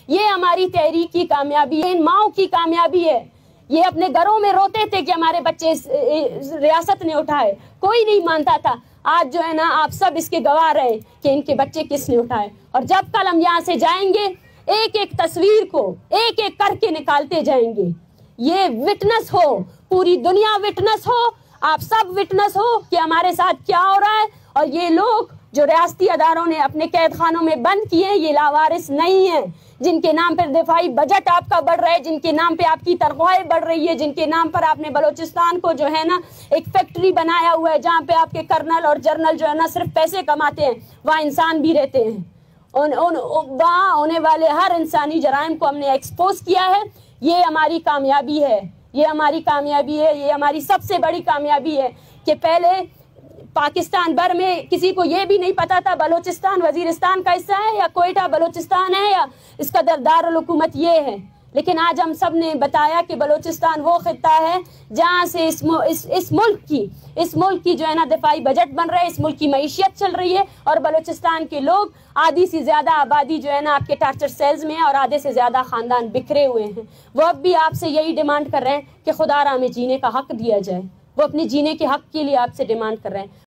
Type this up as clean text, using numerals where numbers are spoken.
یہ ہماری تحریک کی کامیابی ہے، ان ماؤں کی کامیابی ہے۔ یہ اپنے گھروں میں روتے تھے کہ ہمارے بچے ریاست نے اٹھائے، کوئی نہیں مانتا تھا۔ آج جو ہے نا آپ سب اس کے گواہ رہے کہ ان کے بچے کس نے اٹھائے، اور جب کل ہم یہاں سے جائیں گے ایک ایک تصویر کو ایک ایک کر کے نکالتے جائیں گے۔ یہ وٹنس ہو، پوری دنیا وٹنس ہو، آپ سب وٹنس ہو کہ ہمارے ساتھ کیا ہو رہا ہے۔ اور یہ لوگ جو ریاستی اداروں نے اپنے قید خانوں میں بند کیے ہیں، یہ لاوارث نہیں ہیں، جن کے نام پر دفاعی بجٹ آپ کا بڑھ رہا ہے، جن کے نام پہ آپ کی تنخواہیں بڑھ رہی ہے، جن کے نام پر آپ نے بلوچستان کو جو ہے نا ایک فیکٹری بنایا ہوا ہے جہاں پہ آپ کے کرنل اور جرنل جو ہے نا صرف پیسے کماتے ہیں، وہاں انسان بھی رہتے ہیں۔ وہاں ہونے والے ہر انسانی جرائم کو ہم نے ایکسپوز کیا ہے۔ یہ ہماری کامیابی ہے، یہ ہماری کامیابی ہے، یہ ہماری سب سے بڑی کامیابی ہے کہ پہلے پاکستان بھر میں کسی کو یہ بھی نہیں پتا تھا بلوچستان وزیرستان کا حصہ ہے یا کوئٹہ بلوچستان ہے یا اس کا دارالحکومت یہ ہے، لیکن آج ہم سب نے بتایا کہ بلوچستان وہ خطہ ہے جہاں سے اس ملک کی جو ہے نا دفاعی بجٹ بن رہا ہے، اس ملک کی معیشت چل رہی ہے، اور بلوچستان کے لوگ آدھی سے زیادہ آبادی جو ہے نا آپ کے ٹارچر سیلز میں ہے، اور آدھے سے زیادہ خاندان بکھرے ہوئے ہیں۔ وہ اب بھی آپ سے یہی ڈیمانڈ کر رہے ہیں کہ خدا را ہمیں جینے کا حق دیا جائے، وہ اپنے جینے کے حق کے لیے آپ سے ڈیمانڈ کر رہے ہیں۔